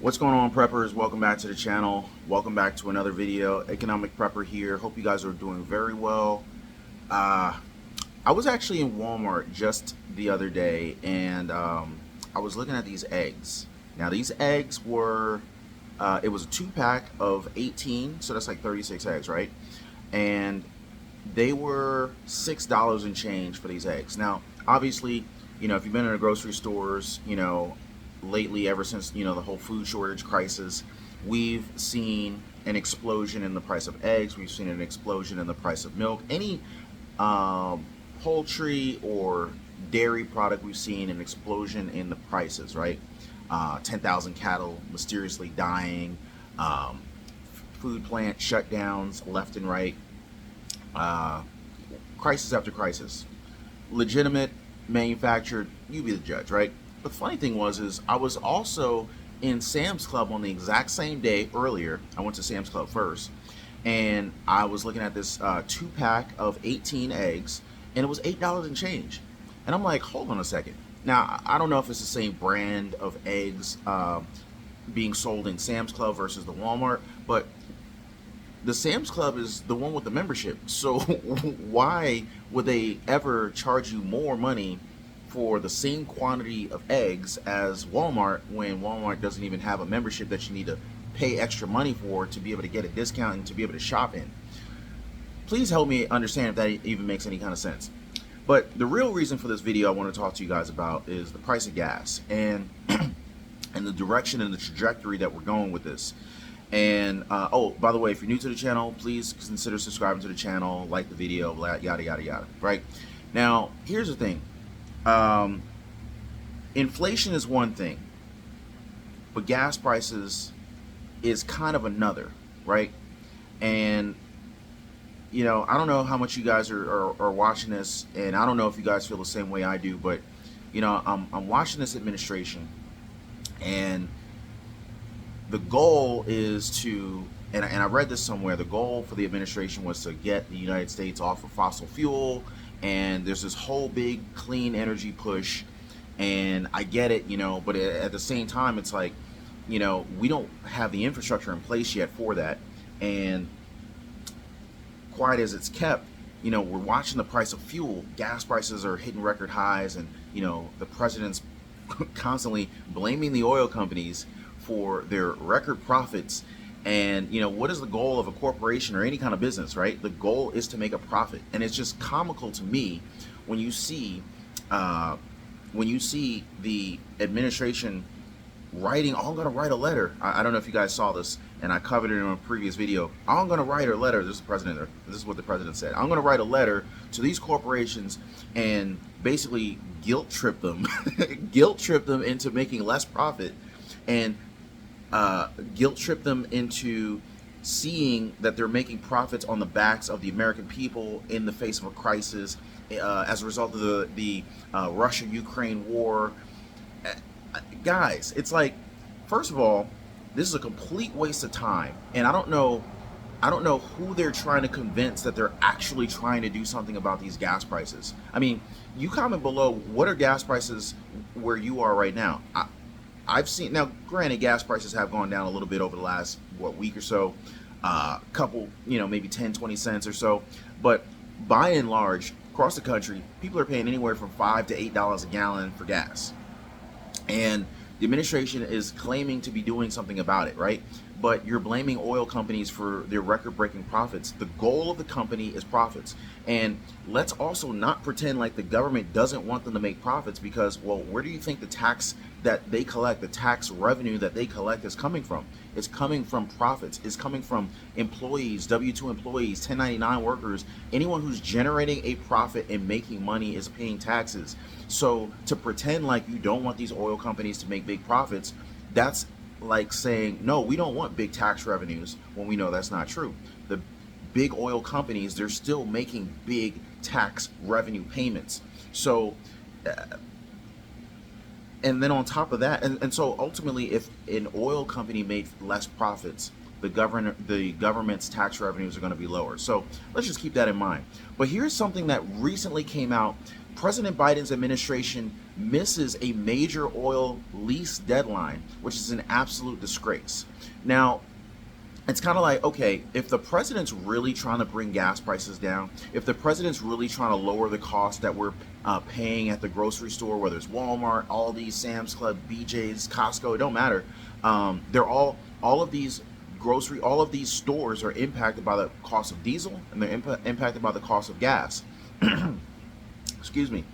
What's going on, preppers? Welcome back to the channel. Welcome back to another video. Economic Prepper here. Hope you guys are doing very well. I was actually in Walmart just the other day, and I was looking at these eggs. Now these eggs were, it was a 2-pack of 18, so that's like 36 eggs, right? And they were $6 and change for these eggs. Now, obviously, you know, if you've been in the grocery stores, you know, lately, ever since, you know, the whole food shortage crisis, we've seen an explosion in the price of eggs. We've seen an explosion in the price of milk. Any poultry or dairy product, we've seen an explosion in the prices, right? 10,000 cattle mysteriously dying, food plant shutdowns left and right, crisis after crisis. Legitimate, manufactured, you be the judge, right? The funny thing is I was also in Sam's Club on the exact same day earlier. I went to Sam's Club first, and I was looking at this 2-pack of 18 eggs, and it was $8 and change. And I'm like, hold on a second. Now, I don't know if it's the same brand of eggs being sold in Sam's Club versus the Walmart, but the Sam's Club is the one with the membership. So why would they ever charge you more money for the same quantity of eggs as Walmart when Walmart doesn't even have a membership that you need to pay extra money for to be able to get a discount and to be able to shop in? Please help me understand if that even makes any kind of sense. But the real reason for this video I want to talk to you guys about is the price of gas and and the direction and the trajectory that we're going with this. And oh, by the way, if you're new to the channel, please consider subscribing to the channel, like the video, yada yada yada. Right now, here's the thing. Inflation is one thing, but gas prices is kind of another, right? And you know, I don't know how much you guys are watching this, and I don't know if you guys feel the same way I do, but you know, I'm watching this administration, and the goal is to, and I read this somewhere, the goal for the administration was to get the United States off of fossil fuel. And there's this whole big clean energy push, and I get it, you know, but at the same time, it's like, you know, we don't have the infrastructure in place yet for that. And quiet as it's kept, you know, we're watching the price of fuel. Gas prices are hitting record highs, and, you know, the president's constantly blaming the oil companies for their record profits. And you know, what is the goal of a corporation or any kind of business, right? The goal is to make a profit. And it's just comical to me when you see the administration writing, oh, I'm going to write a letter. I don't know if you guys saw this, and I covered it in a previous video. I'm going to write a letter. This is what the president said. I'm going to write a letter to these corporations and basically guilt trip them, guilt trip them into making less profit, and guilt trip them into seeing that they're making profits on the backs of the American people in the face of a crisis as a result of the Russia-Ukraine war. Guys, it's like, first of all, this is a complete waste of time, and I don't know who they're trying to convince that they're actually trying to do something about these gas prices. I mean, you comment below, what are gas prices where you are right now? I've seen, now granted, gas prices have gone down a little bit over the last week or so, couple, you know, maybe 10-20 cents or so, but by and large across the country, people are paying anywhere from $5 to $8 a gallon for gas, and the administration is claiming to be doing something about it, right? But you're blaming oil companies for their record-breaking profits. The goal of the company is profits. And let's also not pretend like the government doesn't want them to make profits, because, well, where do you think the tax that they collect, the tax revenue that they collect, is coming from? It's coming from profits. It's coming from employees, W-2 employees, 1099 workers. Anyone who's generating a profit and making money is paying taxes. So to pretend like you don't want these oil companies to make big profits, that's like saying, no, we don't want big tax revenues, when we know that's not true. The big oil companies, they're still making big tax revenue payments. So and then on top of that, and so ultimately, if an oil company made less profits, the government's tax revenues are going to be lower. So let's just keep that in mind. But here's something that recently came out. President Biden's administration misses a major oil lease deadline, which is an absolute disgrace. Now, it's kind of like, okay, if the president's really trying to bring gas prices down, if the president's really trying to lower the cost that we're paying at the grocery store, whether it's Walmart, Aldi, Sam's Club, BJ's, Costco, it don't matter. They're all of these stores are impacted by the cost of diesel, and they're impacted by the cost of gas. Excuse me.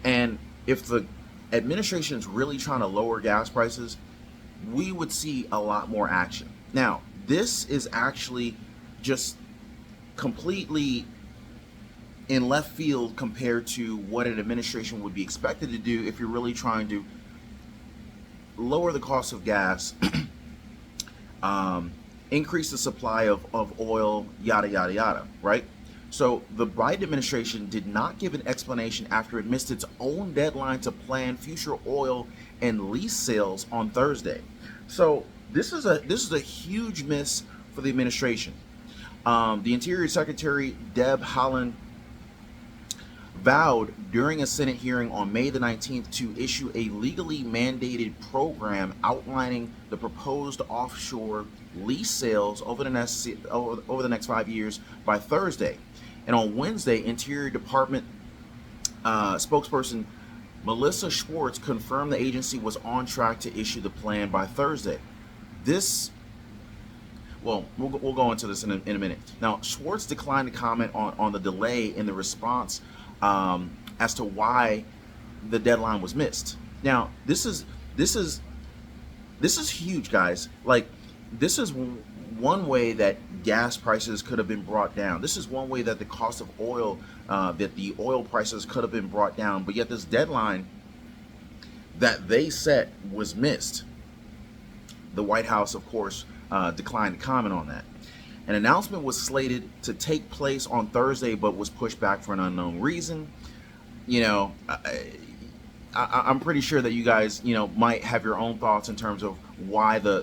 And if the administration is really trying to lower gas prices, we would see a lot more action. Now, this is actually just completely in left field compared to what an administration would be expected to do if you're really trying to lower the cost of gas, increase the supply of oil, yada, yada, yada, right? So the Biden administration did not give an explanation after it missed its own deadline to plan future oil and lease sales on Thursday. So this is a huge miss for the administration. The Interior Secretary Deb Haaland vowed during a Senate hearing on May the 19th to issue a legally mandated program outlining the proposed offshore lease sales over the next 5 years by Thursday. And on Wednesday, Interior Department spokesperson Melissa Schwartz confirmed the agency was on track to issue the plan by Thursday. We'll go into this in a minute. Now, Schwartz declined to comment on the delay in the response as to why the deadline was missed. Now, this is huge, guys. Like, this is one way that gas prices could have been brought down. This is one way that the cost of oil, that the oil prices could have been brought down. But yet this deadline that they set was missed. The White House, of course, declined to comment on that. An announcement was slated to take place on Thursday, but was pushed back for an unknown reason. You know, I'm pretty sure that you guys, might have your own thoughts in terms of why the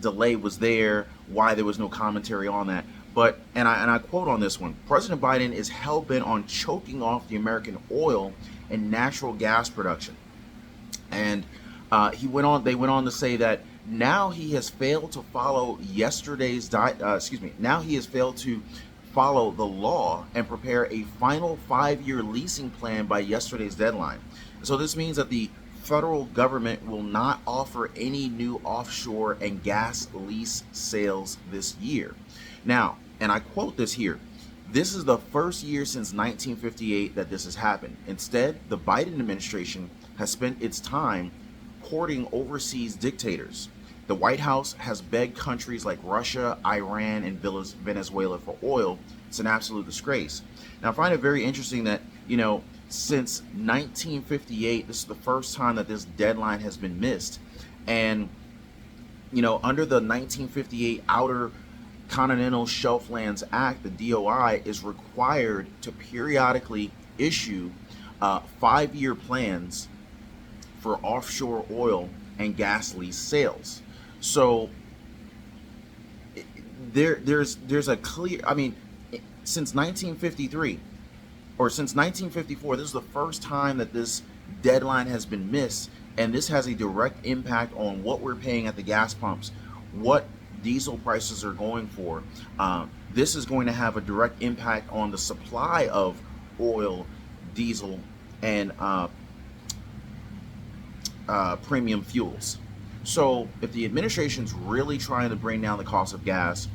delay was there, why there was no commentary on that. But, and I quote on this one, President Biden is hell-bent on choking off the American oil and natural gas production. And they went on to say that now he has failed to follow now he has failed to follow the law and prepare a final 5-year leasing plan by yesterday's deadline. So this means that the federal government will not offer any new offshore and gas lease sales this year. Now, and I quote this here, this is the first year since 1958 that this has happened. Instead, the Biden administration has spent its time courting overseas dictators. The White House has begged countries like Russia, Iran, and Venezuela for oil. It's an absolute disgrace. Now, I find it very interesting that, since 1958, this is the first time that this deadline has been missed. And, under the 1958 Outer Continental Shelf Lands Act, the DOI is required to periodically issue 5-year plans for offshore oil and gas lease sales. So there's a clear, since 1953 or since 1954, this is the first time that this deadline has been missed, and this has a direct impact on what we're paying at the gas pumps, what diesel prices are going for. This is going to have a direct impact on the supply of oil, diesel, and premium fuels. So if the administration's really trying to bring down the cost of gas,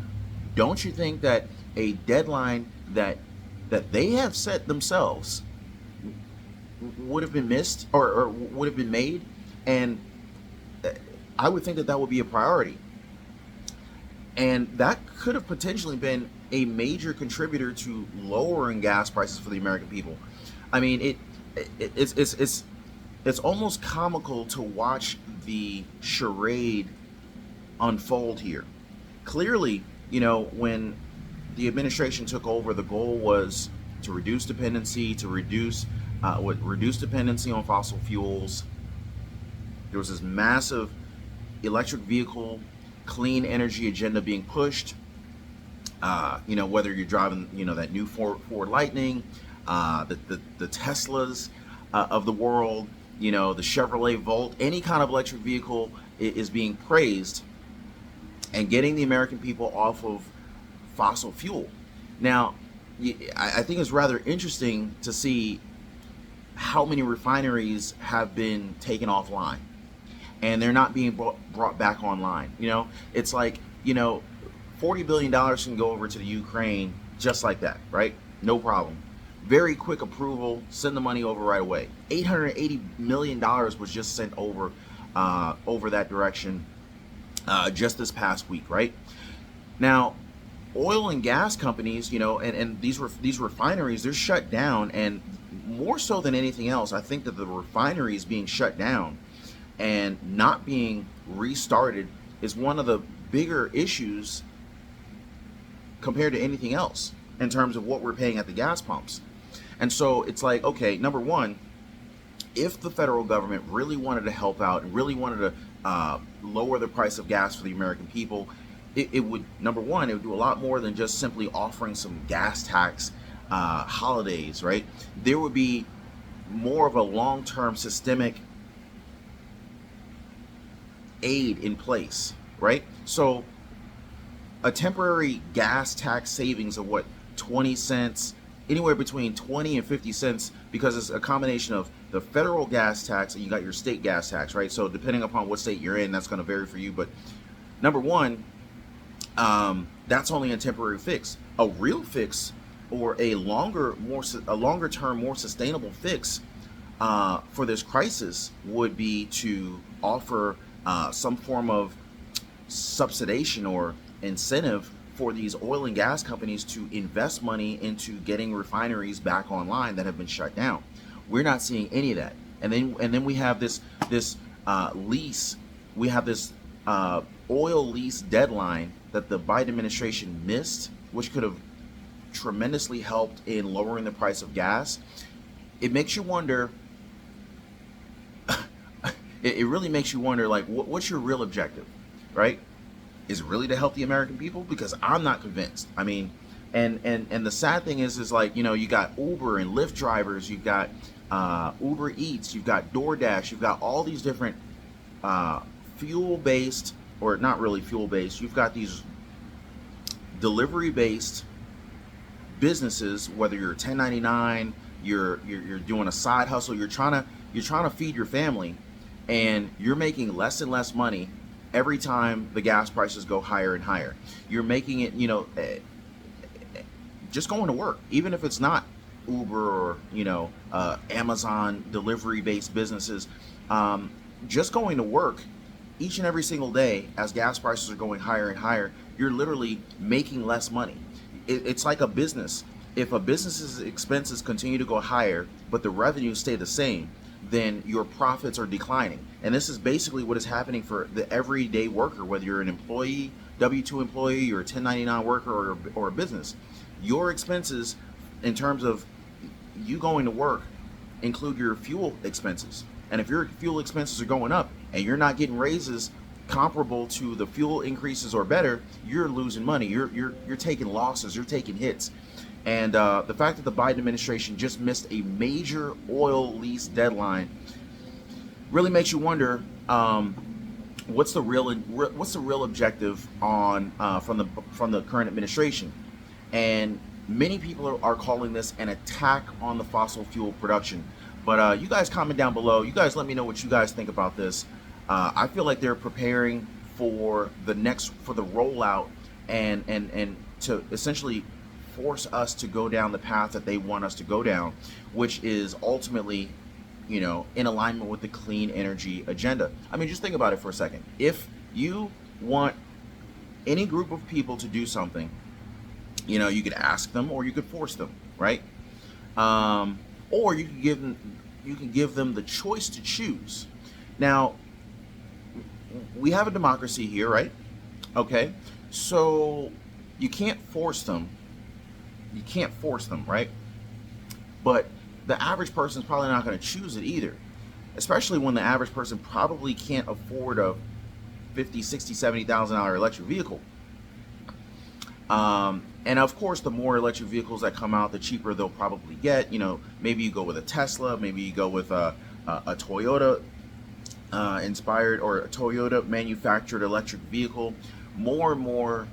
don't you think that a deadline that they have set themselves would have been missed or would have been made? And I would think that would be a priority. And that could have potentially been a major contributor to lowering gas prices for the American people. It's almost comical to watch the charade unfold here. Clearly, when the administration took over, the goal was to reduce dependency, reduce dependency on fossil fuels. There was this massive electric vehicle clean energy agenda being pushed. Whether you're driving, that new Ford Lightning, the Teslas of the world, the Chevrolet Volt, any kind of electric vehicle is being praised and getting the American people off of fossil fuel. Now, I think it's rather interesting to see how many refineries have been taken offline and they're not being brought back online. It's like, $40 billion can go over to the Ukraine just like that, right? No problem. Very quick approval, send the money over right away. $880 million was just sent over that direction just this past week, right? Now, oil and gas companies, and these refineries, they're shut down, and more so than anything else, I think that the refineries being shut down and not being restarted is one of the bigger issues compared to anything else in terms of what we're paying at the gas pumps. And so it's like, okay, number one, if the federal government really wanted to help out and really wanted to lower the price of gas for the American people, it would, number one, it would do a lot more than just simply offering some gas tax holidays, right? There would be more of a long-term systemic aid in place, right? So a temporary gas tax savings of 20 cents, anywhere between 20 and 50 cents, because it's a combination of the federal gas tax and you got your state gas tax, right? So depending upon what state you're in, that's going to vary for you. But number one, that's only a temporary fix. A real fix, or a longer term, more sustainable fix for this crisis would be to offer some form of subsidization or incentive for these oil and gas companies to invest money into getting refineries back online that have been shut down. We're not seeing any of that. And then we have this lease. We have this oil lease deadline that the Biden administration missed, which could have tremendously helped in lowering the price of gas. It makes you wonder. It really makes you wonder, like, what's your real objective, right? Is it really to help the American people? Because I'm not convinced. I mean, and the sad thing is like, you got Uber and Lyft drivers, you've got Uber Eats, you've got DoorDash, you've got all these different fuel-based, or not really fuel-based, you've got these delivery-based businesses, whether you're 1099, you're doing a side hustle, you're trying to feed your family, and you're making less and less money every time the gas prices go higher and higher. You're making it, just going to work, even if it's not Uber or, Amazon delivery-based businesses, just going to work each and every single day as gas prices are going higher and higher, you're literally making less money. It's like a business. If a business's expenses continue to go higher, but the revenues stay the same, then your profits are declining. And this is basically what is happening for the everyday worker, whether you're an employee, W-2 employee, or a 1099 worker, or a business. Your expenses, in terms of you going to work, include your fuel expenses. And if your fuel expenses are going up and you're not getting raises comparable to the fuel increases or better, you're losing money. You're taking losses. You're taking hits. And the fact that the Biden administration just missed a major oil lease deadline really makes you wonder, what's the real objective on from the current administration? And many people are calling this an attack on the fossil fuel production. But you guys comment down below. You guys let me know what you guys think about this. I feel like they're preparing for the rollout and to essentially force us to go down the path that they want us to go down, which is ultimately, in alignment with the clean energy agenda. I mean, just think about it for a second. If you want any group of people to do something, you could ask them or you could force them, right? Or you can give them the choice to choose. Now, we have a democracy here, right? Okay, so you can't force them. You can't force them, right? But the average person is probably not going to choose it either, especially when the average person probably can't afford a $50, $60, $70,000 electric vehicle. And of course, the more electric vehicles that come out, the cheaper they'll probably get. You know, maybe you go with a Tesla, maybe you go with a Toyota inspired or a Toyota manufactured electric vehicle. More and more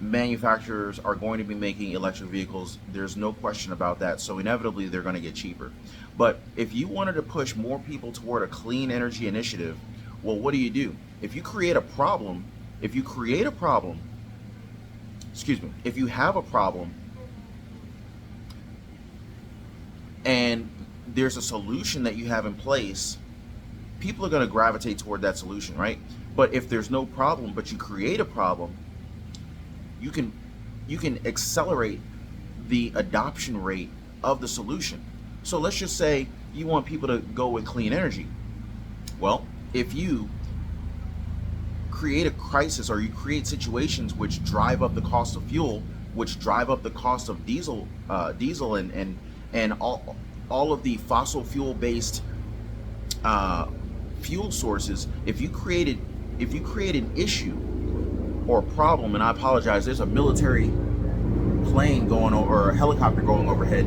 manufacturers are going to be making electric vehicles. There's no question about that. So inevitably, they're going to get cheaper. But if you wanted to push more people toward a clean energy initiative, well, what do? If you create a problem, if you have a problem and there's a solution that you have in place, people are going to gravitate toward that solution, right? But if there's no problem, but you create a problem, you can accelerate the adoption rate of the solution. So let's just say you want people to go with clean energy. Well, if you create a crisis or you create situations which drive up the cost of fuel, which drive up the cost of diesel and all of the fossil fuel based fuel sources, if you create an issue or a problem, and I apologize, there's a military plane going over, or a helicopter going overhead.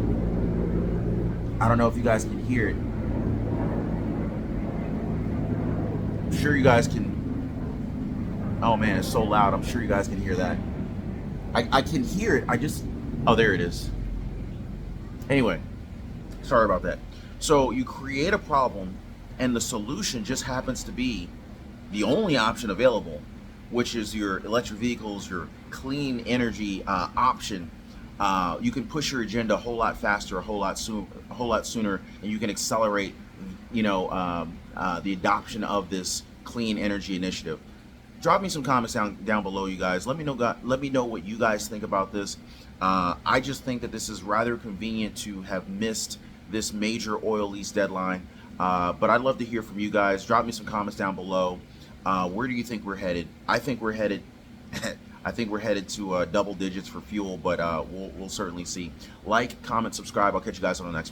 I don't know if you guys can hear it. I'm sure you guys can. Oh man, it's so loud. I'm sure you guys can hear that. I can hear it. Oh, there it is. Anyway, sorry about that. So you create a problem and the solution just happens to be the only option available, which is your electric vehicles, your clean energy option. You can push your agenda a whole lot faster, a whole lot sooner, and you can accelerate, the adoption of this clean energy initiative. Drop me some comments down below, you guys. Let me know what you guys think about this. I just think that this is rather convenient to have missed this major oil lease deadline. But I'd love to hear from you guys. Drop me some comments down below. Where do you think we're headed? I think we're headed to double digits for fuel, but we'll certainly see. Like, comment, subscribe. I'll catch you guys on the next one.